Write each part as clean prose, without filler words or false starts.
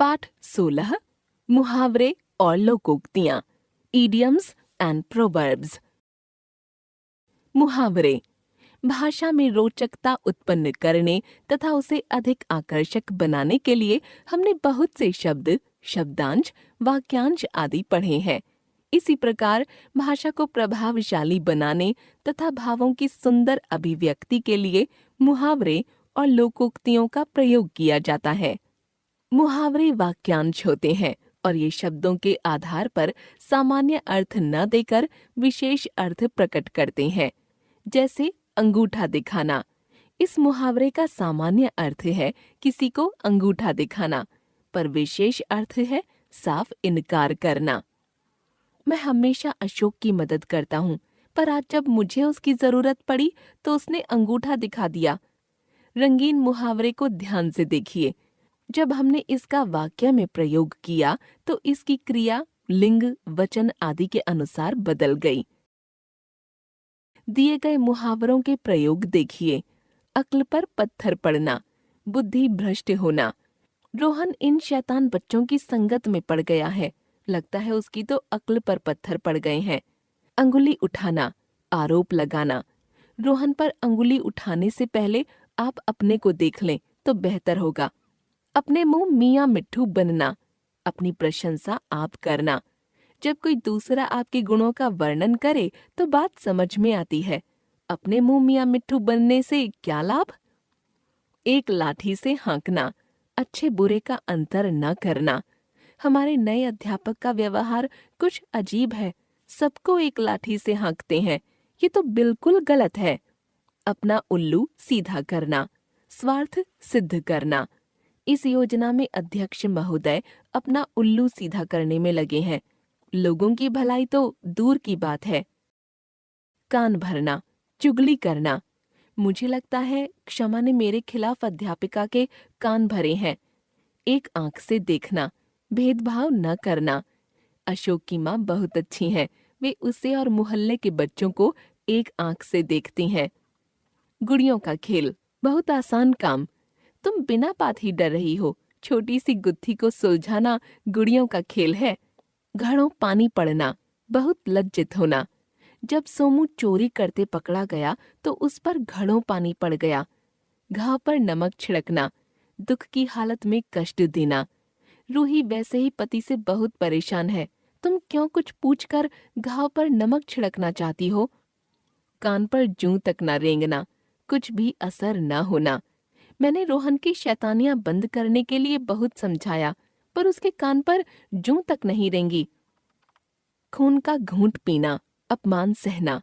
पाठ 16 मुहावरे और लोकोक्तियां, इडियम्स एंड प्रोवर्ब्स। मुहावरे भाषा में रोचकता उत्पन्न करने तथा उसे अधिक आकर्षक बनाने के लिए हमने बहुत से शब्द, शब्दांश, वाक्यांश आदि पढ़े हैं। इसी प्रकार भाषा को प्रभावशाली बनाने तथा भावों की सुंदर अभिव्यक्ति के लिए मुहावरे और लोकोक्तियों का प्रयोग किया जाता है। मुहावरे वाक्यांश होते हैं और ये शब्दों के आधार पर सामान्य अर्थ न देकर विशेष अर्थ प्रकट करते हैं। जैसे अंगूठा दिखाना। इस मुहावरे का सामान्य अर्थ है किसी को अंगूठा दिखाना, पर विशेष अर्थ है साफ इनकार करना। मैं हमेशा अशोक की मदद करता हूँ, पर आज जब मुझे उसकी जरूरत पड़ी तो उसने अंगूठा दिखा दिया। रंगीन मुहावरे को ध्यान से देखिए। जब हमने इसका वाक्य में प्रयोग किया तो इसकी क्रिया लिंग, वचन आदि के अनुसार बदल गई। दिए गए मुहावरों के प्रयोग देखिए। अक्ल पर पत्थर पड़ना, बुद्धि भ्रष्ट होना। रोहन इन शैतान बच्चों की संगत में पड़ गया है, लगता है उसकी तो अक्ल पर पत्थर पड़ गए हैं। अंगुली उठाना, आरोप लगाना। रोहन पर अंगुली उठाने से पहले आप अपने को देख लें तो बेहतर होगा। अपने मुंह मियाँ मिट्ठू बनना, अपनी प्रशंसा आप करना। जब कोई दूसरा आपके गुणों का वर्णन करे तो बात समझ में आती है। अपने मुंह मियाँ मिट्ठू बनने से क्या लाभ? एक लाठी से हाँकना, अच्छे बुरे का अंतर न करना। हमारे नए अध्यापक का व्यवहार कुछ अजीब है, सबको एक लाठी से हाँकते हैं। ये तो बिल्कुल गलत है। अपना उल्लू सीधा करना, स्वार्थ सिद्ध करना। इस योजना में अध्यक्ष महोदय अपना उल्लू सीधा करने में लगे हैं। लोगों की भलाई तो दूर की बात है। कान भरना, चुगली करना। मुझे लगता है क्षमा ने मेरे खिलाफ अध्यापिका के कान भरे हैं। एक आंख से देखना, भेदभाव न करना। अशोक की माँ बहुत अच्छी हैं, वे उसे और मोहल्ले के बच्चों को एक आंख से देखती हैं। गुड़ियों का खेल, बहुत आसान काम। तुम बिना बात ही डर रही हो। छोटी सी गुत्थी को सुलझाना गुड़ियों का खेल है। घड़ों पानी पड़ना, बहुत लज्जित होना। जब सोमू चोरी करते पकड़ा गया तो उस पर घड़ों पानी पड़ गया। घाव पर नमक छिड़कना, दुख की हालत में कष्ट देना। रूही वैसे ही पति से बहुत परेशान है, तुम क्यों कुछ पूछकर घाव पर नमक छिड़कना चाहती हो? कान पर जूं तक न रेंगना, कुछ भी असर न होना। मैंने रोहन की शैतानियां बंद करने के लिए बहुत समझाया, पर उसके कान पर जूं तक नहीं रेंगी। खून का घूंट पीना, अपमान सहना।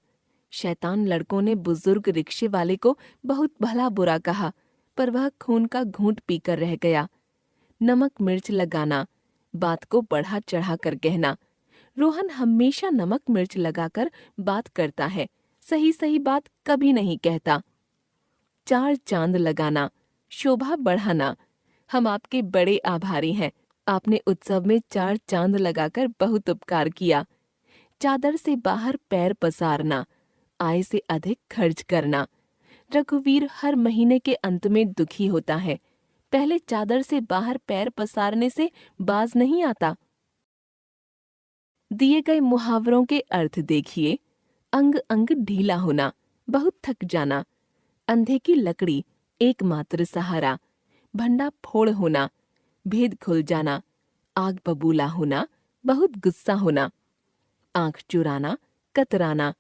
शैतान लड़कों ने बुजुर्ग रिक्शे वाले को बहुत भला बुरा कहा, पर वह खून का घूंट पीकर रह गया। नमक मिर्च लगाना, बात को बढ़ा चढ़ा कर कहना। रोहन हमेशा नमक मिर्च लगाकर बात करता है, सही सही बात कभी नहीं कहता। चार चांद लगाना, शोभा बढ़ाना। हम आपके बड़े आभारी हैं, आपने उत्सव में 4 चांद लगाकर बहुत उपकार किया। चादर से बाहर पैर पसारना, आय से अधिक खर्च करना। रघुवीर हर महीने के अंत में दुखी होता है, पहले चादर से बाहर पैर पसारने से बाज नहीं आता। दिए गए मुहावरों के अर्थ देखिए। अंग अंग ढीला होना, बहुत थक जाना। अंधे की लकड़ी, एकमात्र सहारा। भंडा फोड़ होना, भेद खुल जाना। आग बबूला होना, बहुत गुस्सा होना। आंख चुराना, कतराना।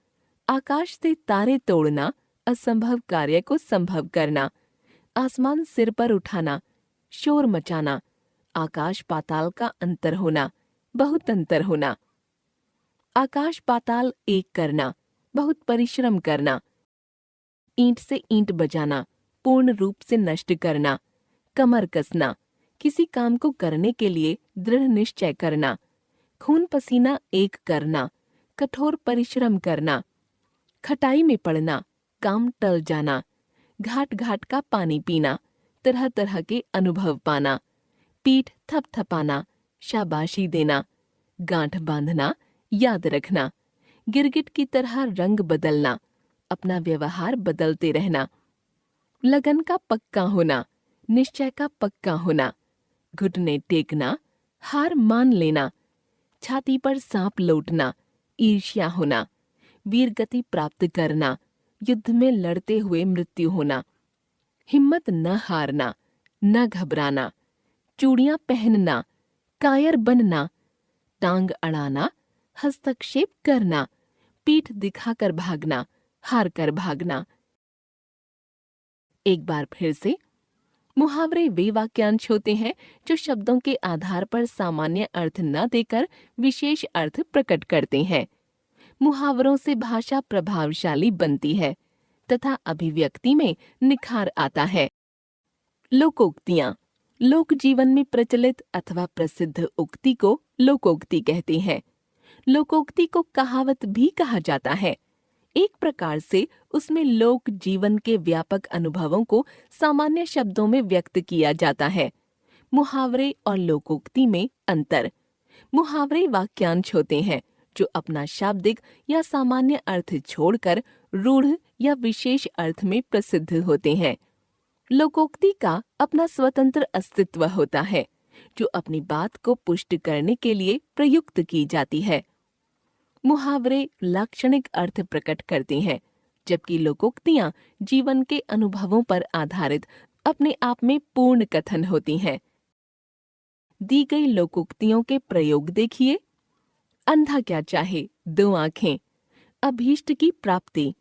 आकाश से तारे तोड़ना, असंभव कार्य को संभव करना। आसमान सिर पर उठाना, शोर मचाना। आकाश पाताल का अंतर होना, बहुत अंतर होना। आकाश पाताल एक करना, बहुत परिश्रम करना। ईंट से ईंट बजाना, पूर्ण रूप से नष्ट करना। कमर कसना, किसी काम को करने के लिए दृढ़ निश्चय करना। खून पसीना एक करना, कठोर परिश्रम करना। खटाई में पड़ना, काम टल जाना। घाट घाट का पानी पीना, तरह तरह के अनुभव पाना। पीठ थपथपाना, शाबाशी देना। गांठ बांधना, याद रखना। गिरगिट की तरह रंग बदलना, अपना व्यवहार बदलते रहना। लगन का पक्का होना, निश्चय का पक्का होना। घुटने टेकना, हार मान लेना, छाती पर सांप लौटना, ईर्ष्या होना, वीरगति प्राप्त करना, युद्ध में लड़ते हुए मृत्यु होना, हिम्मत न हारना, न घबराना, चूड़ियां पहनना, कायर बनना, टांग अड़ाना, हस्तक्षेप करना, पीठ दिखाकर भागना, हार कर भागना। एक बार फिर से, मुहावरे वे वाक्यांश होते हैं जो शब्दों के आधार पर सामान्य अर्थ न देकर विशेष अर्थ प्रकट करते हैं। मुहावरों से भाषा प्रभावशाली बनती है तथा अभिव्यक्ति में निखार आता है। लोकोक्तियां लोक जीवन में प्रचलित अथवा प्रसिद्ध उक्ति को लोकोक्ति कहते हैं। लोकोक्ति को कहावत भी कहा जाता है। एक प्रकार से उसमें लोक जीवन के व्यापक अनुभवों को सामान्य शब्दों में व्यक्त किया जाता है। मुहावरे और लोकोक्ति में अंतर। मुहावरे वाक्यांश होते हैं जो अपना शाब्दिक या सामान्य अर्थ छोड़कर रूढ़ या विशेष अर्थ में प्रसिद्ध होते हैं। लोकोक्ति का अपना स्वतंत्र अस्तित्व होता है जो अपनी बात को पुष्ट करने के लिए प्रयुक्त की जाती है। मुहावरे लाक्षणिक अर्थ प्रकट करते हैं, जबकि लोकोक्तियां जीवन के अनुभवों पर आधारित अपने आप में पूर्ण कथन होती हैं। दी गई लोकोक्तियों के प्रयोग देखिए। अंधा क्या चाहे, दो आंखें। अभीष्ट की प्राप्ति।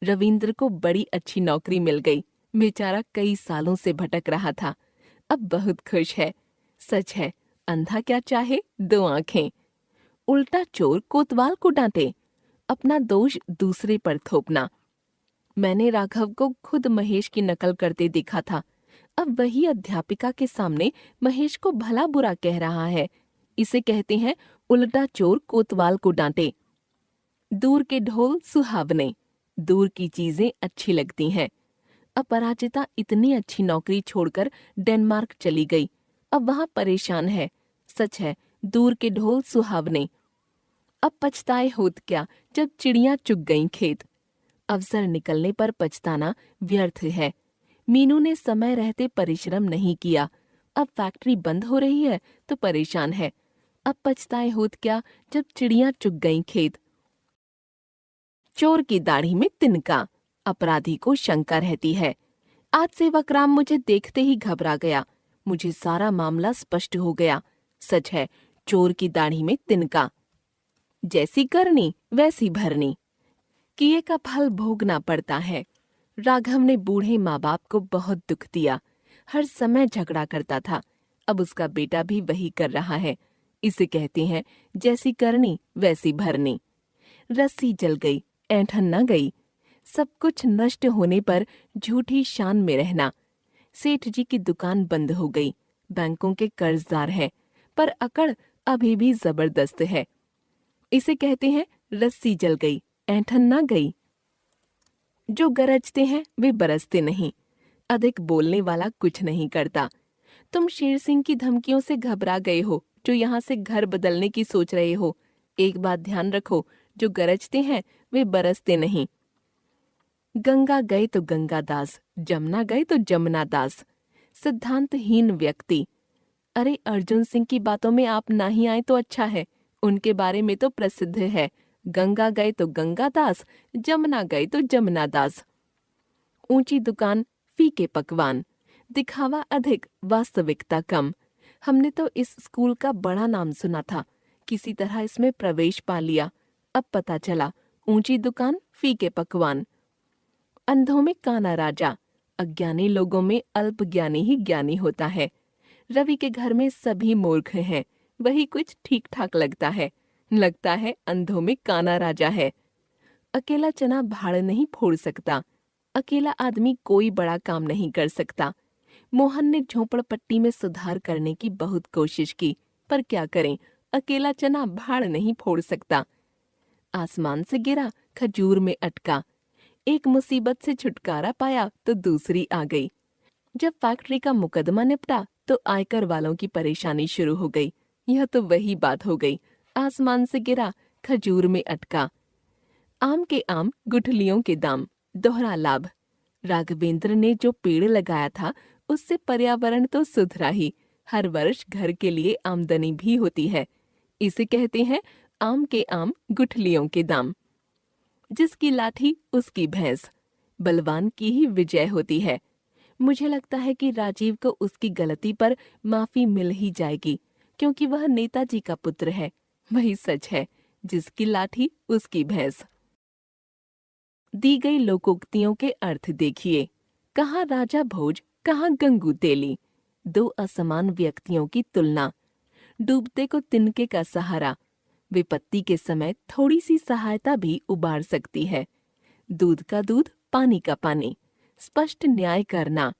रविंद्र को बड़ी अच्छी नौकरी मिल गई। बेचारा कई सालों से भटक रहा था, अब बहुत खुश है। सच है, अंधा क्या चाहे, दो आंखें। उल्टा चोर कोतवाल को डांटे। अपना दोष दूसरे पर थोपना। मैंने राघव को खुद महेश की नकल करते देखा था। अब वही अध्यापिका के सामने महेश को भला बुरा कह रहा है। इसे कहते हैं उल्टा चोर कोतवाल को डांटे। दूर के ढोल सुहावने। दूर की चीजें अच्छी लगती हैं। अपराजिता इतनी अच्छी नौकरी छोड़कर डेनमार्क चली गई, अब वहां परेशान है। सच है, दूर के ढोल सुहावने। अब पछताए होत क्या जब चिड़ियां चुग गईं खेत। अवसर निकलने पर पछताना व्यर्थ है। मीनू ने समय रहते परिश्रम नहीं किया, अब फैक्ट्री बंद हो रही है तो परेशान है। अब पछताए होत क्या जब चिड़ियां चुग गईं खेत। चोर की दाढ़ी में तिनका। अपराधी को शंका रहती है। आज सेवकराम मुझे देखते ही घबरा गया। मुझे सारा मामला स्पष्ट हो गया। सच है, चोर की दाढ़ी में तिनका। जैसी करनी वैसी भरनी। किए का फल भोगना पड़ता है। राघव ने बूढ़े माँ बाप को बहुत दुख दिया। हर समय झगड़ा करता था। अब उसका बेटा भी वही कर रहा है। इसे कहते हैं जैसी करनी वैसी भरनी। रस्सी जल गई, ऐंठन न गई। सब कुछ नष्ट होने पर झूठी शान में रहना। सेठ जी की दुकान बंद हो गई। बैंकों के कर्जदार हैं, पर अकड़ अभी भी जबरदस्त है। इसे कहते हैं रस्सी जल गई, ऐंठन ना गई। जो गरजते हैं वे बरसते नहीं। अधिक बोलने वाला कुछ नहीं करता। तुम शेर सिंह की धमकियों से घबरा गए हो जो यहाँ से घर बदलने की सोच रहे हो। एक बात ध्यान रखो, जो गरजते हैं वे बरसते नहीं। गंगा गए तो गंगादास, जमुना गए तो जमुना दास। सिद्धांतहीन व्यक्ति। अरे अर्जुन सिंह की बातों में आप ना ही आए तो अच्छा है। उनके बारे में तो प्रसिद्ध है, गंगा गए तो गंगादास, जमुना गए तो जमुना दास। ऊंची दुकान, फीके पकवान। दिखावा अधिक, वास्तविकता कम। हमने तो इस स्कूल का बड़ा नाम सुना था, किसी तरह इसमें प्रवेश पा लिया। अब पता चला ऊंची दुकान, फीके पकवान। अंधों में काना राजा। अज्ञानी लोगों में अल्पज्ञानी ही ज्ञानी होता है। रवि के घर में सभी मूर्ख हैं, वही कुछ ठीक ठाक लगता है अंधों में काना राजा है। अकेला चना भाड़ नहीं फोड़ सकता। अकेला आदमी कोई बड़ा काम नहीं कर सकता। मोहन ने झोपड़पट्टी में सुधार करने की बहुत कोशिश की, पर क्या करें, अकेला चना भाड़ नहीं फोड़ सकता। आसमान से गिरा, खजूर में अटका। एक मुसीबत से छुटकारा पाया तो दूसरी आ गई। जब फैक्ट्री का मुकदमा निपटा तो आयकर वालों की परेशानी शुरू हो गई। यह तो वही बात हो गई, आसमान से गिरा, खजूर में अटका। आम के आम, गुठलियों के दाम, दोहरा लाभ। राघवेंद्र ने जो पेड़ लगाया था उससे पर्यावरण तो सुधरा ही, हर वर्ष घर के लिए आमदनी भी होती है। इसे कहते हैं आम के आम गुठलियों के दाम। जिसकी लाठी उसकी भैंस, बलवान की ही विजय होती है। मुझे लगता है कि राजीव को उसकी गलती पर माफी मिल ही जाएगी, क्योंकि वह नेताजी का पुत्र है। वही सच है, जिसकी लाठी उसकी भैंस। दी गई लोकोक्तियों के अर्थ देखिए। कहाँ राजा भोज, कहाँ गंगू तेली। दो असमान व्यक्तियों की तुलना। डूबते को तिनके का सहारा। विपत्ति के समय थोड़ी सी सहायता भी उबार सकती है। दूध का दूध, पानी का पानी। स्पष्ट न्याय करना।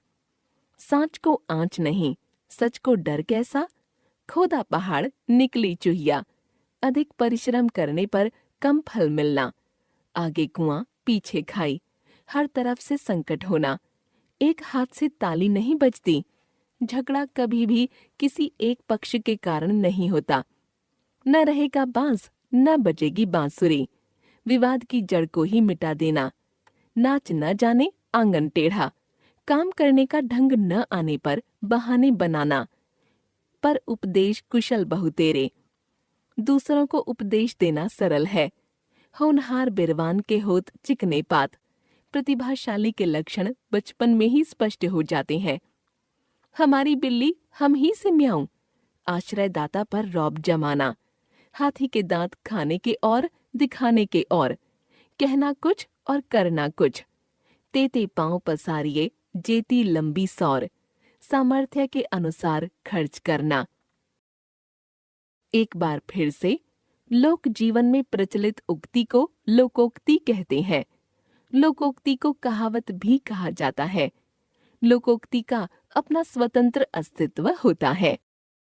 सांच को आंच नहीं, सच को डर कैसा। खोदा पहाड़, निकली चुहिया। अधिक परिश्रम करने पर कम फल मिलना। आगे कुआं, पीछे खाई। हर तरफ से संकट होना। एक हाथ से ताली नहीं बजती। झगड़ा कभी भी किसी एक पक्ष के कारण नहीं होता। न रहेगा बांस, न बजेगी बांसुरी। विवाद की जड़ को ही मिटा देना। नाच न जाने, आंगन टेढ़ा। काम करने का ढंग न आने पर बहाने बनाना। पर उपदेश कुशल बहु तेरे। दूसरों को उपदेश देना सरल है। होनहार बिरवान के होत चिकने पात। प्रतिभाशाली के लक्षण बचपन में ही स्पष्ट हो जाते हैं। हमारी बिल्ली हम ही से म्याऊं। आश्रयदाता पर रौब जमाना। हाथी के दांत खाने के और दिखाने के और। कहना कुछ और करना कुछ। तेते पांव पसारिए, जेती लंबी सौर। सामर्थ्य के अनुसार खर्च करना। एक बार फिर से, लोक जीवन में प्रचलित उक्ति को लोकोक्ति कहते हैं। लोकोक्ति को कहावत भी कहा जाता है। लोकोक्ति का अपना स्वतंत्र अस्तित्व होता है।